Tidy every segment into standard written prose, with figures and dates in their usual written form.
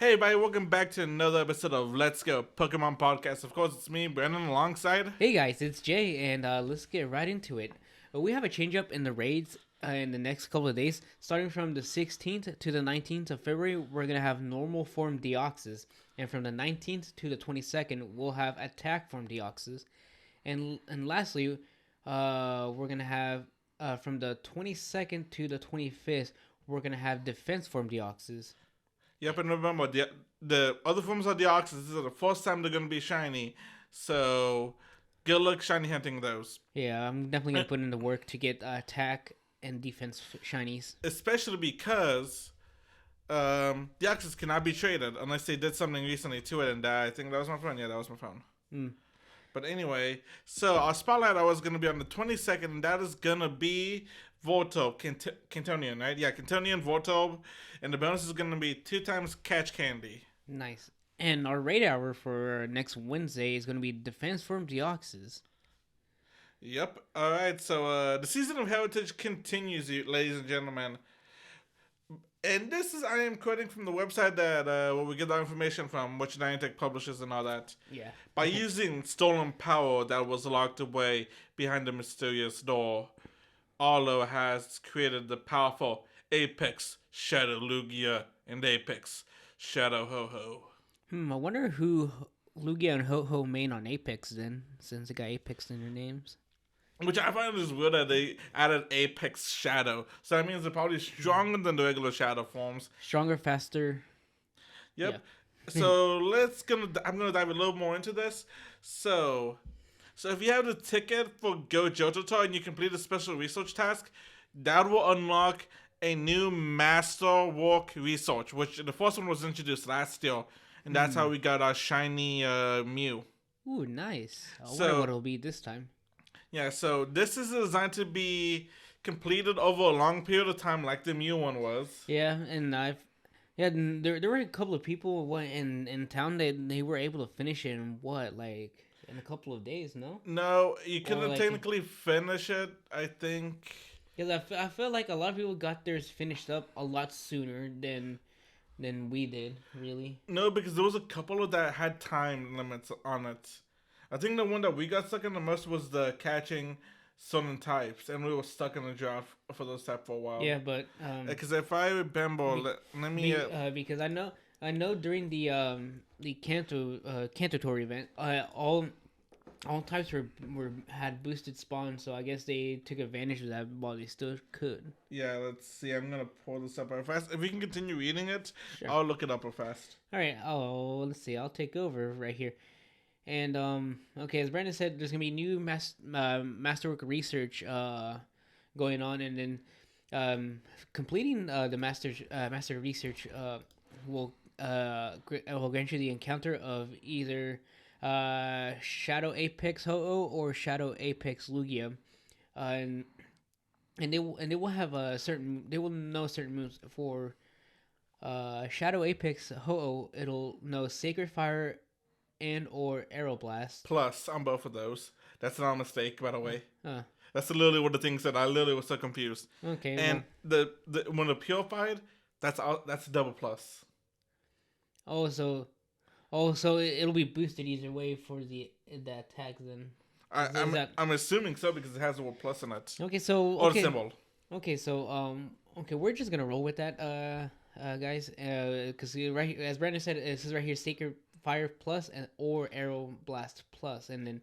Hey, everybody, welcome back to another episode of Let's Go Pokemon Podcast. Of course, it's me, Brandon, alongside. Hey guys, it's Jay, and let's get right into it. We have a change up in the raids in the next couple of days. Starting from the 16th to the 19th of February, we're going to have normal form Deoxys. And from the 19th to the 22nd, we'll have attack form Deoxys. And lastly, we're going to have from the 22nd to the 25th, we're going to have defense form Deoxys. Yep, and remember, the other forms of Deoxys, this is the first time they're going to be shiny. So, good luck shiny hunting those. Yeah, I'm definitely going to put in the work to get attack and defense shinies. Especially because Deoxys cannot be traded unless they did something recently to it and I think that was my phone. Yeah, that was my phone. But anyway, so our spotlight hour is going to be on the 22nd, and that is going to be Voltorb, Cantonian, right? Yeah, Cantonian, Voltorb, and the bonus is going to be 2 times Catch Candy. Nice. And our raid hour for next Wednesday is going to be Defense Form Deoxys. Yep. All right, so the Season of Heritage continues, ladies and gentlemen. And this is, I am quoting from the website that where we get our information from, which Niantic publishes and all that. Yeah. By using stolen power that was locked away behind the mysterious door, Arlo has created the powerful Apex Shadow Lugia and Apex Shadow Ho-Ho. I wonder who Lugia and Ho-Ho main on Apex then, since they got Apex in their names. Which I find is weird that they added Apex Shadow. So that means they're probably stronger than the regular Shadow forms. Stronger, faster. Yep. Yeah. So I'm gonna dive a little more into this. So if you have the ticket for Go Johto and you complete a special research task, that will unlock a new Master Walk research, which the first one was introduced last year, and that's how we got our shiny Mew. Ooh, nice. I wonder what it'll be this time. Yeah, so this is designed to be completed over a long period of time, like the Mew one was. Yeah, and there were a couple of people in town that they were able to finish it in in a couple of days. No, you couldn't technically finish it. I think. Yeah, I feel like a lot of people got theirs finished up a lot sooner than we did. Really. No, because there was a couple that had time limits on it. I think the one that we got stuck in the most was the catching certain types, and we were stuck in the draft for those types for a while. Yeah, but because if I remember, let me because I know during the Kanto tour event, all types had boosted spawn, so I guess they took advantage of that while they still could. Yeah, let's see. I'm gonna pull this up real fast. If we can continue reading it, sure. I'll look it up real fast. All right. Oh, let's see. I'll take over right here. And okay, as Brandon said, there's gonna be new masterwork research going on, and then completing the master research will grant you the encounter of either Shadow Apex Ho-Oh or Shadow Apex Lugia, and they will have they will know certain moves for Shadow Apex Ho-Oh. It'll know Sacred Fire and or Aeroblast. Plus on both of those. That's not a mistake, by the way. That's literally what the thing said. I literally was so confused. Okay. And the when the purified, that's double plus. So it'll be boosted either way for the attacks then. I'm assuming so because it has the word plus in it. Okay, so or symbol. Okay, so we're just gonna roll with that, guys, because right as Brandon said, it says right here, Sacred Fire plus or Aero Blast plus, and then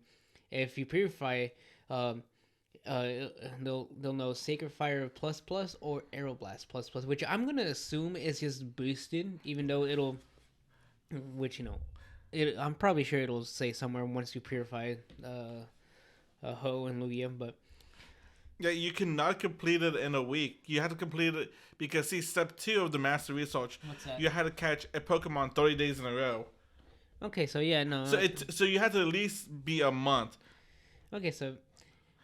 if you purify, they'll know Sacred Fire plus or Aero Blast plus, which I'm gonna assume is just boosted, even though I'm probably sure it'll say somewhere once you purify Ho and Lugia, but. Yeah, you cannot complete it in a week. You have to complete it because step 2 of the Master Research. What's that? You had to catch a Pokemon 30 days in a row. Okay, so yeah, no. So you had to at least be a month. Okay, so.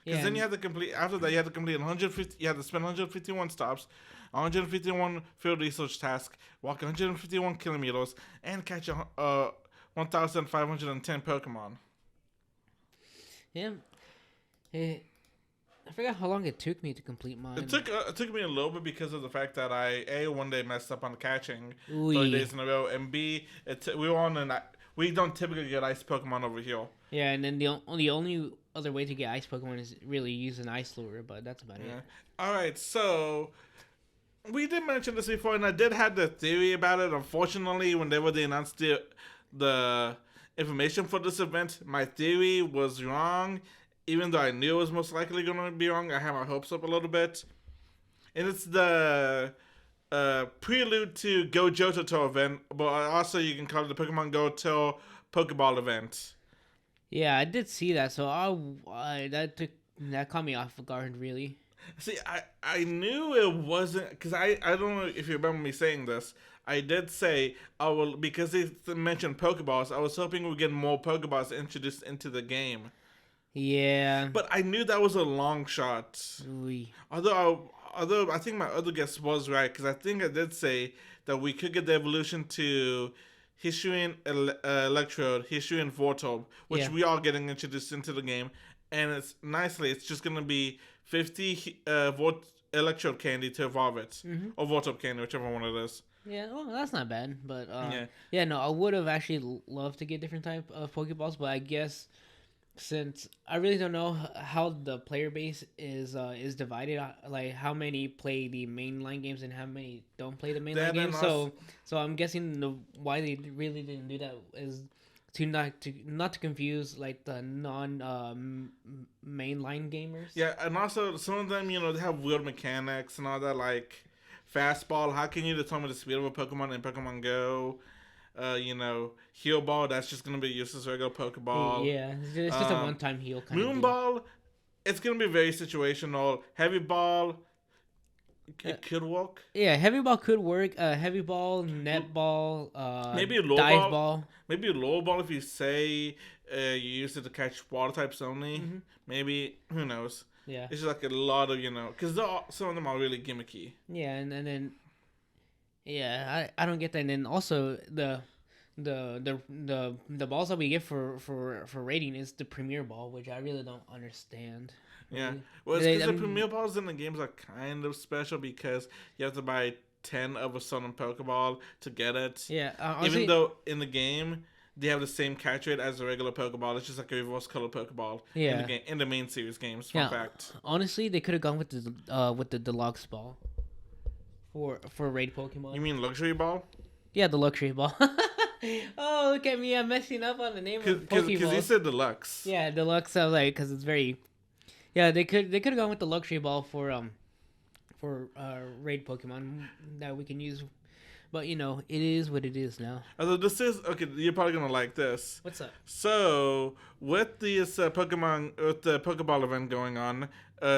Because then you have to complete. After that, you have to complete 150. You have to spend 151 stops, 151 field research tasks, walk 151 kilometers, and catch 1,510 Pokemon. Yeah. I forgot how long it took me to complete mine. It took me a little bit because of the fact that I one day messed up on catching Ooh. 3 days in a row, and B we were on we don't typically get ice Pokemon over here. Yeah, and then the only other way to get ice Pokemon is really use an ice lure, but that's about it. All right, so we did mention this before, and I did have the theory about it. Unfortunately, whenever they announced the information for this event, my theory was wrong. Even though I knew it was most likely going to be wrong, I had my hopes up a little bit. And it's the Prelude to Go Johto event, but also you can call it the Pokemon Go to Pokeball event. Yeah, I did see that, so that caught me off guard, really. See, I knew it wasn't, because I don't know if you remember me saying this. I did say, because they mentioned Pokeballs, I was hoping we'd get more Pokeballs introduced into the game. Yeah. But I knew that was a long shot. Oui. Although I think my other guess was right, because I think I did say that we could get the evolution to Hisuian Electrode, Hisuian Voltorb, which we are getting introduced into the game. And it's just going to be 50 Electrode Candy to evolve it. Mm-hmm. Or Voltorb Candy, whichever one it is. Yeah, well, that's not bad. But, no, I would have actually loved to get different type of Pokeballs, but I guess since I really don't know how the player base is divided, like how many play the mainline games and how many don't play the mainline games. So I'm guessing why they really didn't do that is not to confuse like the non mainline gamers. Yeah, and also some of them, they have weird mechanics and all that, like fastball. How can you determine the speed of a Pokemon in Pokemon Go? Heal Ball, that's just going to be used as regular Pokeball. Yeah, it's just a one-time heal kind Moon of Ball, it's going to be very situational. Heavy Ball, it could work. Yeah, Heavy Ball could work. Heavy Ball, Net Ball, maybe a low Dive ball. Maybe a low ball if you say you use it to catch water types only. Mm-hmm. Maybe, who knows? Yeah. It's just like a lot of, because some of them are really gimmicky. Yeah, and then... Yeah, I don't get that. And then also the balls that we get for rating is the Premier Ball, which I really don't understand. Yeah, well, it's because the Premier Balls in the games are kind of special because you have to buy 10 of a certain Pokeball to get it. Yeah, honestly, even though in the game they have the same catch rate as a regular Pokeball, it's just like a reverse color Pokeball. Yeah. In the main series games. Fun fact. Honestly, they could have gone with the Deluxe Ball. For raid Pokemon. You mean Luxury Ball? Yeah, the Luxury Ball. Oh, look at me! I'm messing up on the name of Pokeball. Because you said Deluxe. Yeah, Deluxe. I was like, because it's very. Yeah, they could have gone with the Luxury Ball for raid Pokemon that we can use, but it is what it is now. Although this is okay, you're probably gonna like this. What's up? So with this with the Pokeball event going on,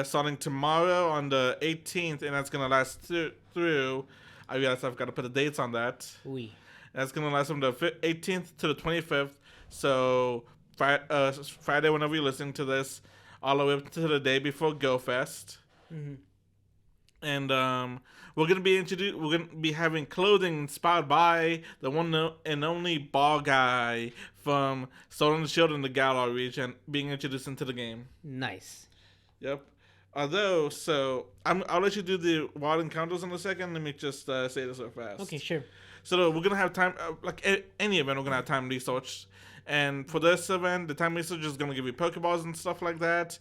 starting tomorrow on the 18th, and that's gonna last through. I realize I've got to put the dates on that. Oui. That's gonna last from the 18th to the 25th. So Friday, whenever you're listening to this, all the way up to the day before Go Fest. Mm-hmm. And we're gonna be having clothing inspired by the one and only ball guy from Sword and Shield in the Galar region being introduced into the game. Nice. Yep. Although, I'll let you do the wild encounters in a second. Let me just say this real fast. Okay, sure. So we're gonna have time, like any event, we're gonna have time research. And for this event, the time research is gonna give you Pokeballs and stuff like that.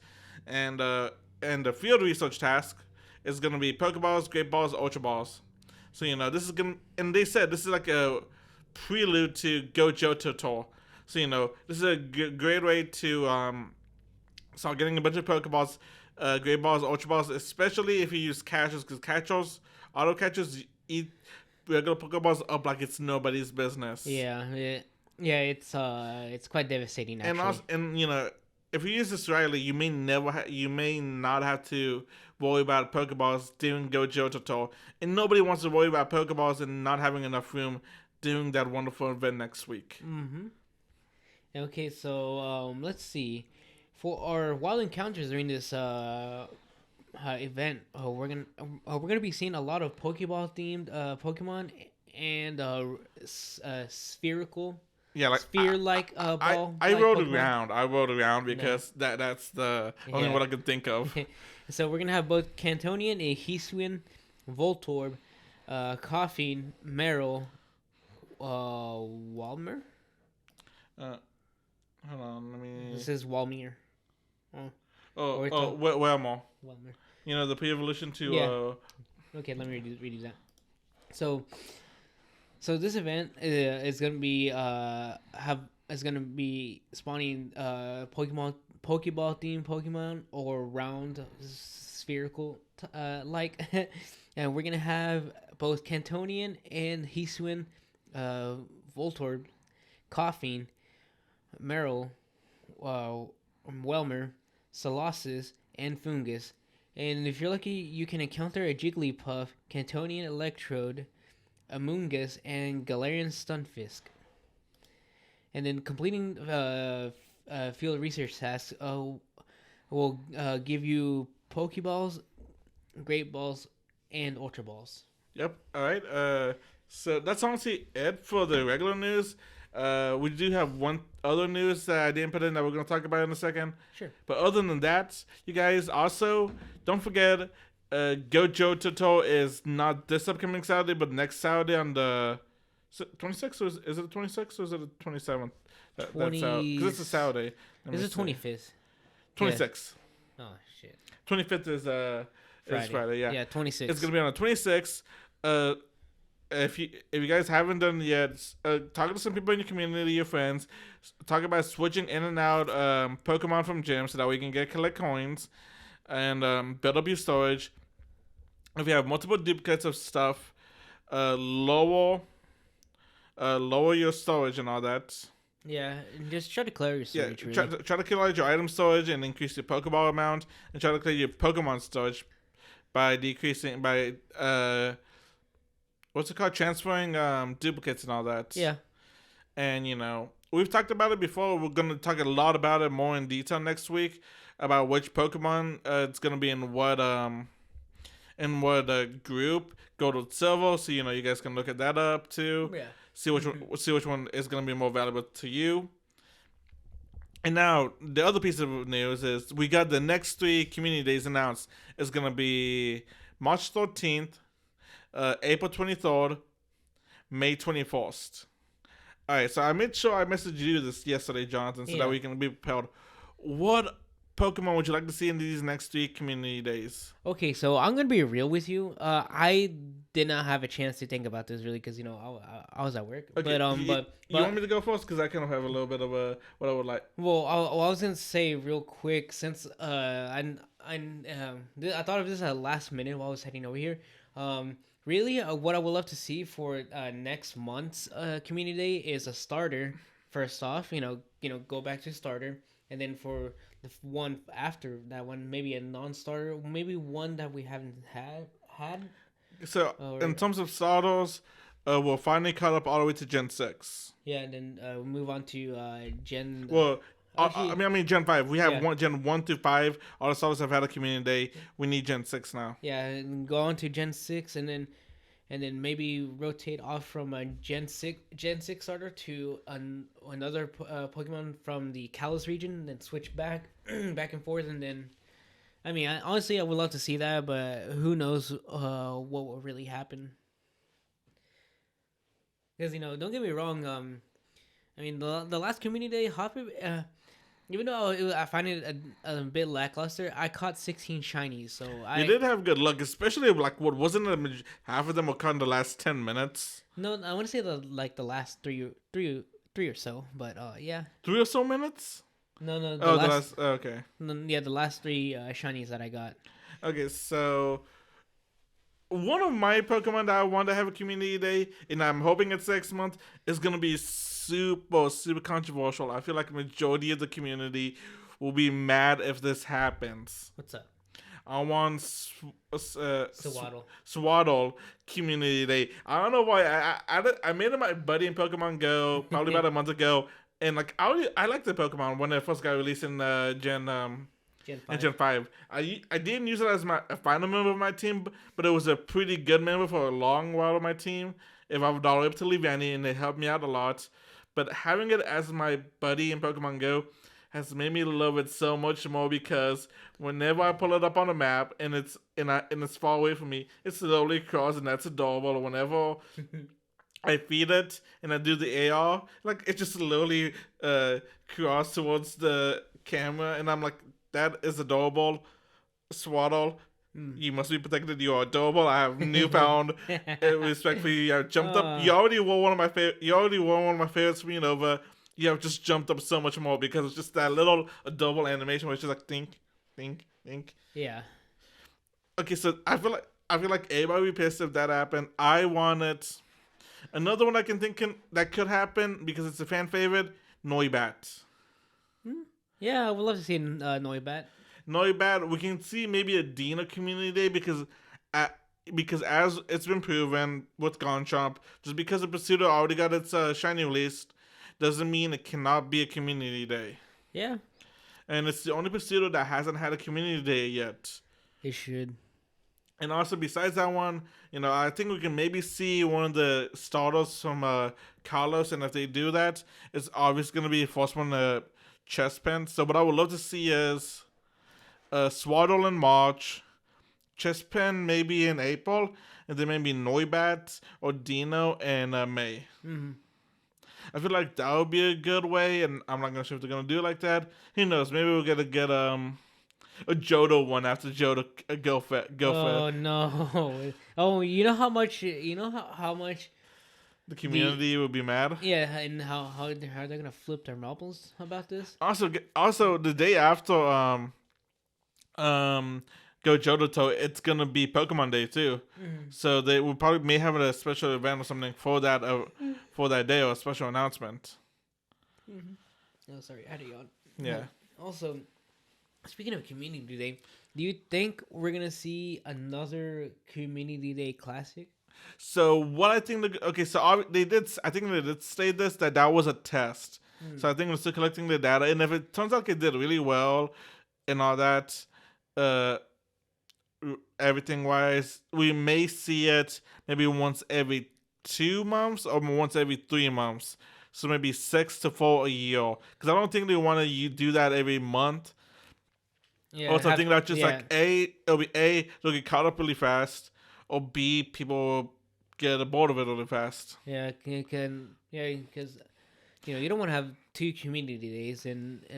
And the field research task is gonna be Pokeballs, Great Balls, Ultra Balls. So this is gonna, and they said this is like a prelude to Go Johto tour. So this is a great way to start getting a bunch of Pokeballs. Great Balls, Ultra Balls, especially if you use catchers, because auto catchers eat regular Pokeballs up like it's nobody's business. Yeah, it's quite devastating actually. And also, if you use this rightly, you may not have to worry about Pokeballs during Go Johto tour, and nobody wants to worry about Pokeballs and not having enough room during that wonderful event next week. Mm-hmm. Okay, so let's see. For our wild encounters during this event, we're gonna be seeing a lot of Pokeball themed Pokemon and spherical. Yeah, like sphere-like ball. I rode around. I rode around because that's the only one I could think of. So we're gonna have both Cantonian, a Hisuian, Voltorb, Coughing, Meryl, Walmer. Hold on, let me. This is Walmer. Wellmore. Walmer. You know the pre-evolution to. Yeah. Okay, let me redo that. So this event is gonna be spawning Pokeball themed Pokemon or round spherical and we're gonna have both Cantonian and Hisuian, Voltorb, Coughing, Meryl, Welmer, Colossus, and Fungus. And if you're lucky, you can encounter a Jigglypuff, Cantonian Electrode, Amoonguss, and Galarian Stunfisk. And then completing field research tasks will give you Pokeballs, Great Balls, and Ultra Balls. Yep. All right. So that's honestly it for the regular news. We do have one other news that I didn't put in that we're going to talk about in a second. Sure. But other than that, you guys also don't forget Go Johto is not this upcoming Saturday, but next Saturday on the 26th. Is it the 26th or is it the 27th? That's out because it's a Saturday. Is it 25th? 26th. Yeah. Oh shit. 25th is Friday. Yeah. Yeah, 26th. It's gonna be on the 26th. If you guys haven't done it yet, talk to some people in your community, your friends. Talk about switching in and out Pokemon from gyms so that we can collect coins and build up your storage. If you have multiple duplicates of stuff, lower your storage and all that. Yeah, just try to clear your storage. Yeah, try to clear your item storage and increase your Pokeball amount, and try to clear your Pokemon storage by decreasing what's it called? Transferring duplicates and all that. Yeah. And we've talked about it before. We're gonna talk a lot about it more in detail next week about which Pokemon it's gonna be in what group. Go to Silver, so you guys can look at that up too. Yeah. See which one is gonna be more valuable to you. And now the other piece of news is we got the next 3 community days announced. It's gonna be March 13th, April 23rd, May 21st. All right, so I made sure I messaged you this yesterday, Jonathan, so that we can be prepared. What Pokemon would you like to see in these next 3 community days? Okay, so I'm gonna be real with you. I did not have a chance to think about this really because I was at work. Okay, but you want me to go first because I kind of have a little bit of what I would like. Well, I was gonna say real quick since I thought of this at last minute while I was heading over here. Really, what I would love to see for next month's community day is a starter. First off, go back to starter, and then for the one after that one, maybe a non-starter, maybe one that we haven't had. So in terms of starters, we'll finally caught up all the way to Gen 6. Yeah, and then we'll move on to Gen. Well. I mean Gen 5. We have Gen 1 through 5. All the starters have had a community day. We need Gen 6 now. Yeah, and go on to Gen 6 and then maybe rotate off from a Gen 6 starter to another Pokemon from the Kalos region, and then switch back and forth, and then honestly I would love to see that, but who knows what will really happen. Because don't get me wrong, the last community day Hoppy, even though I find it a bit lackluster, I caught 16 shinies. So you did have good luck, especially what wasn't it? Half of them were caught in the last 10 minutes. No, I want to say the last three or so, but yeah. 3 or so minutes? No. The last okay. Yeah, the last 3 shinies that I got. Okay, so one of my Pokemon that I want to have a community day, and I'm hoping it's next month, is gonna be super controversial. I feel like the majority of the community will be mad if this happens. What's up? I want Swaddle community day. I don't know why. I made it my buddy in Pokemon Go probably about a month ago, and I like the Pokemon when it first got released in Gen 5. I didn't use it as a final member of my team, but it was a pretty good member for a long while of my team. If I was all the way up to Leavanny, and it helped me out a lot. But having it as my buddy in Pokemon Go has made me love it so much more because whenever I pull it up on the map and it's far away from me, it slowly crawls and that's adorable. Or whenever I feed it and I do the AR, like it just slowly crawls towards the camera, and I'm like, that is adorable. Swaddle, you must be protected. You are adorable. I have newfound respect for you. You have jumped up. You already wore one of my favorite. You already wore one of my favorites for me, Nova. You have just jumped up so much more because it's just that little adorable animation where it's just like think, think, think. Yeah. Okay, so I feel like everybody would be pissed if that happened. I want it. Another one I can think that could happen because it's a fan favorite. Noibat. Yeah, I would love to see Noibat. Noibat. We can see maybe a Dina community day because as it's been proven with Garchomp, just because the Pursuit already got its shiny released, doesn't mean it cannot be a community day. Yeah. And it's the only Pursuit that hasn't had a community day yet. It should. And also, besides that one, I think we can maybe see one of the starters from Carlos, and if they do that, it's obviously going to be first one chest pen. So what I would love to see is Swaddle in March, chest pen maybe in April, and then maybe Noibat or Dino in May. Mm-hmm. I feel like that would be a good way, and I'm not going to sure if they're going to do it like that. Who knows? Maybe we'll get a Johto one after Johto go fit. Oh no! Oh, you know how much how much the community would be mad. Yeah, and how they're gonna flip their marbles about this. Also the day after Go Johto, it's gonna be Pokemon Day too. Mm-hmm. So they will probably may have a special event or something for that day, or a special announcement. Mm-hmm. Oh, sorry, I had a yawn. Yeah. Also, speaking of Community Day, do you think we're gonna see another Community Day Classic? So what I think, so they did. I think they did state that was a test. So I think we're still collecting the data, and if it turns out it did really well, and all that, everything wise, we may see it maybe once every 2 months or once every 3 months. So maybe 6 to 4 a year, because I don't think they want to do that every month. Yeah. Also, I think that's just it'll get caught up really fast, or B, people will get bored of it really fast. Yeah, because you don't want to have 2 community days in a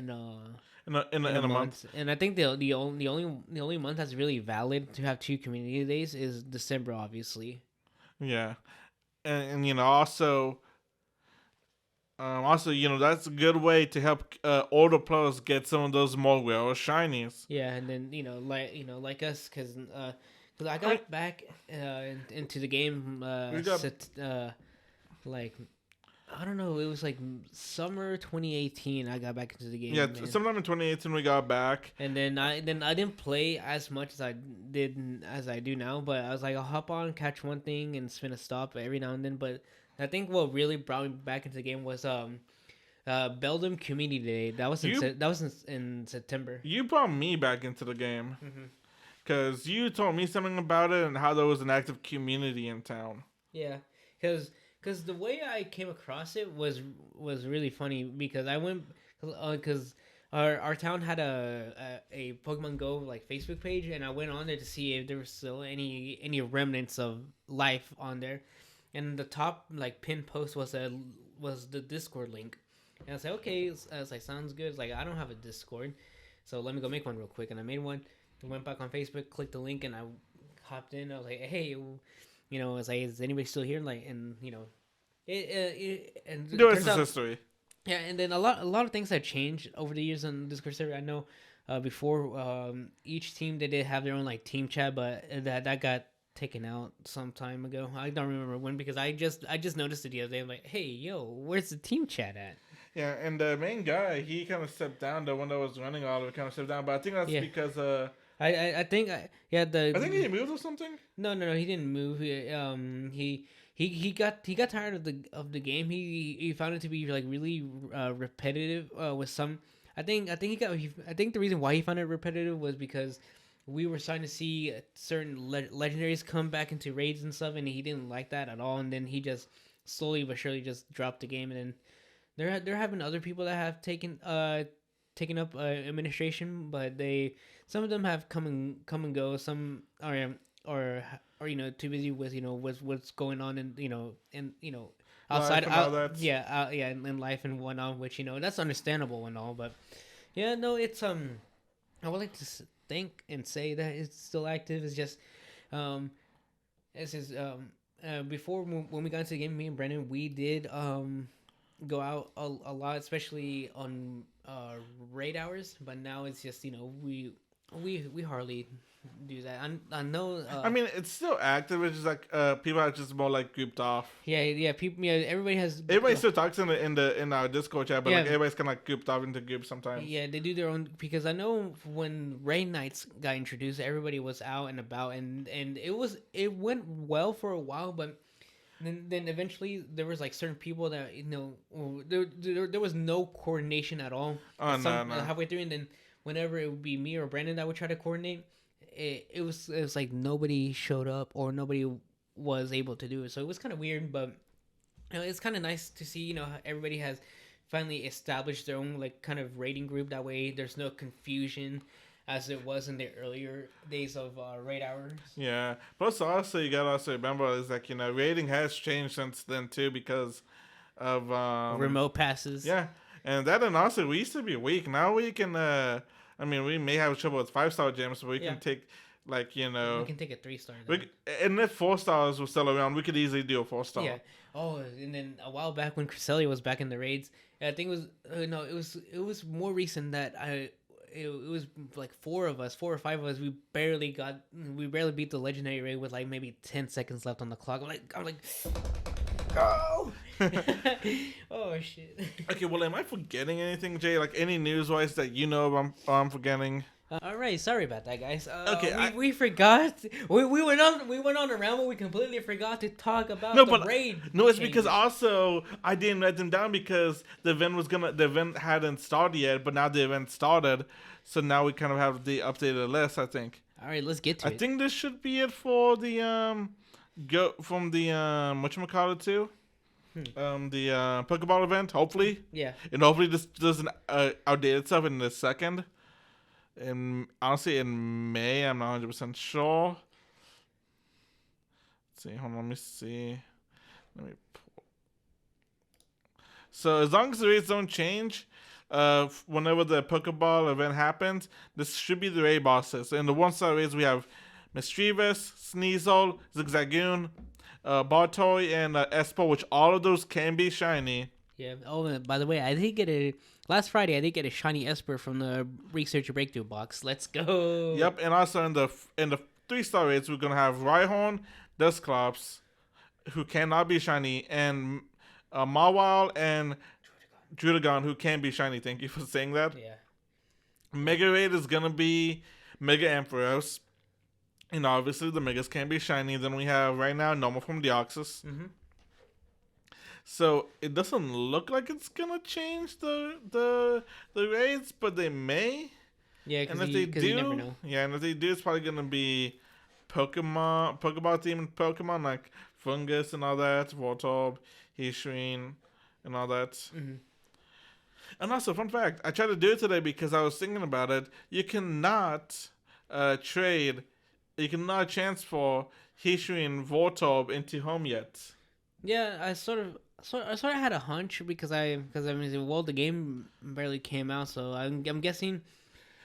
month. And I think the only month that's really valid to have 2 community days is December, obviously. Yeah, and also, that's a good way to help older players get some of those more rare shinies. Yeah, and then like us, because I got back into the game like, I don't know, it was like summer 2018. I got back into the game. Yeah, sometime in 2018 we got back, and then I didn't play as much as I do now. But I was like, I'll hop on, catch one thing, and spin a stop every now and then. But I think what really brought me back into the game was Beldum Community Day. That was in September. You brought me back into the game because you told me something about it and how there was an active community in town. Yeah, because the way I came across it was really funny, because I went because our town had a Pokemon Go like Facebook page, and I went on there to see if there was still any remnants of life on there. And the top like pinned post was the Discord link, and I was like, okay, I was like, sounds good. It's like, I don't have a Discord, so let me go make one real quick. And I made one. Went back on Facebook, clicked the link, and I hopped in. I was like, hey, I was like, is anybody still here? Like, and and the rest is history. Yeah, and then a lot of things have changed over the years on Discord server. I know before each team, they did have their own like team chat, but that got taken out some time ago. I don't remember when, because I just noticed it the other day. I'm like, hey, yo, where's the team chat at? Yeah, and the main guy, he kind of stepped down. The one that was running all of it kind of stepped down, but I think that's because I think he moved or something. No, he didn't move. He got tired of the game. He found it to be like really repetitive with some. I think the reason why he found it repetitive was because we were starting to see certain legendaries come back into raids and stuff, and he didn't like that at all. And then he just slowly but surely just dropped the game. And then there have been other people that have taken taken up administration, but some of them have come and go. Some are too busy with with what's going on and outside in life and whatnot, which that's understandable and all, but yeah, no, it's I would like to think and say that it's still active. It's just this is before when we got into the game, me and Brendan, we did go out a lot, especially on raid hours, but now it's just we hardly do that. I know. I mean, it's still active. It's just like people are just more like grouped off. Yeah. People. Yeah, everybody still talks in our Discord chat, but like everybody's kind of like grouped off into groups sometimes. Yeah, they do their own, because I know when raid nights got introduced, everybody was out and about, and it went well for a while, but then eventually there was like certain people that there was no coordination at all. Oh no. Halfway through, and then whenever it would be me or Brandon that would try to coordinate, it was like nobody showed up or nobody was able to do it. So it was kind of weird, but it's kind of nice to see everybody has finally established their own like kind of raiding group. That way there's no confusion as it was in the earlier days of raid hours. Yeah. Plus also you gotta also remember is like raiding has changed since then too, because of remote passes. Yeah. And that, and also we used to be weak. Now we can we may have trouble with 5-star gems, but we can take we can take a 3-star. And if 4 stars were still around, we could easily do a 4-star. Yeah. Oh, and then a while back when Cresselia was back in the raids, I think it was more recent that it was like 4 or 5 of us. We barely beat the legendary raid with like maybe 10 seconds left on the clock. I'm like, go! Oh shit. Okay, well, am I forgetting anything, Jay? Like any news wise that I'm forgetting? All right, sorry about that, guys. Okay, we forgot. We went on a round, but we completely forgot to talk about the raid. No, it's changes. Because also I didn't write them down because the event hadn't started yet, but now the event started, so now we kind of have the updated list, I think. All right, let's get to it. I think this should be it for the whatchamacallit too. The Pokeball event, hopefully. Yeah. And hopefully this doesn't outdate itself in the second. And honestly, in May, I'm not 100% sure. Let's see. Hold on, let me see. So as long as the rates don't change, whenever the Pokeball event happens, this should be the raid bosses. In the 1-star raids, we have Mischievous, Sneasel, Zigzagoon, Bartoy, and Espo, which all of those can be shiny. Yeah. Oh, and by the way, last Friday I did get a shiny Esper from the Researcher Breakthrough box. Let's go. Yep, and also in the 3-star raids, we're gonna have Rhyhorn, Dusclops, who cannot be shiny, and Mawile and Druddigon, who can be shiny. Thank you for saying that. Yeah. Mega Raid is gonna be Mega Ampharos. And obviously the Megas can be shiny. Then we have right now Normal from Deoxys. Mm-hmm. So it doesn't look like it's gonna change the raids, but they may. Yeah, because you never know. Yeah, and if they do, it's probably gonna be Pokeball themed Pokemon like Fungus and all that, Voltorb, Hisuian, and all that. Mm-hmm. And also, fun fact, I tried to do it today because I was thinking about it. You cannot trade. You cannot transfer Hisuian Voltorb into home yet. Yeah, I sort of had a hunch because the game barely came out, so I'm guessing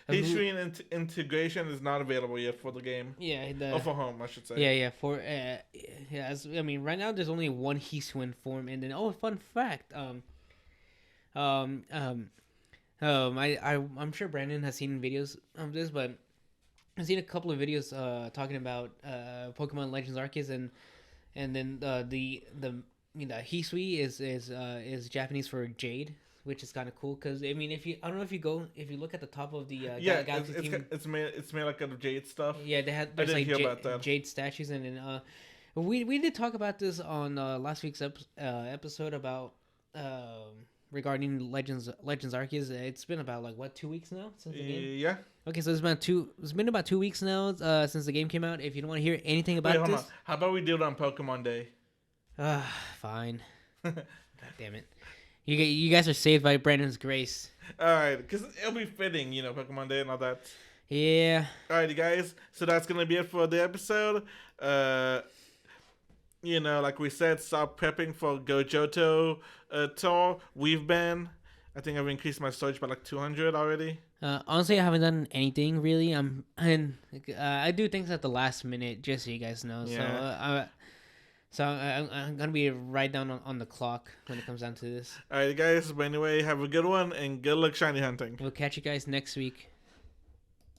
Hisuian integration is not available yet for the game. Yeah, for home, I should say. Yeah, for right now there's only one Hisuian form, and then fun fact, I'm sure Brandon has seen videos of this, but I've seen a couple of videos talking about Pokemon Legends Arceus, and then the Hisui is Japanese for Jade, which is kind of cool because I don't know if you look at the top of the Galaxy team, it's made like out of jade stuff. Yeah, there's like jade statues, and then we did talk about this on last week's episode about regarding Legends Arceus. It's been about 2 weeks now since the game. Yeah. Okay, so it's been about 2 weeks now since the game came out. If you don't want to hear anything about this, how about we do it on Pokemon Day? Fine. God damn it. You guys are saved by Brandon's grace. All right, because it'll be fitting, Pokemon Day and all that. Yeah. All right, you guys. So that's gonna be it for the episode. Like we said, start prepping for Go Johto tour. I think I've increased my storage by like 200 already. Honestly, I haven't done anything really. I do things at the last minute, just so you guys know. Yeah. I'm gonna be right down on the clock when it comes down to this. All right, guys. But anyway, have a good one and good luck shiny hunting. We'll catch you guys next week.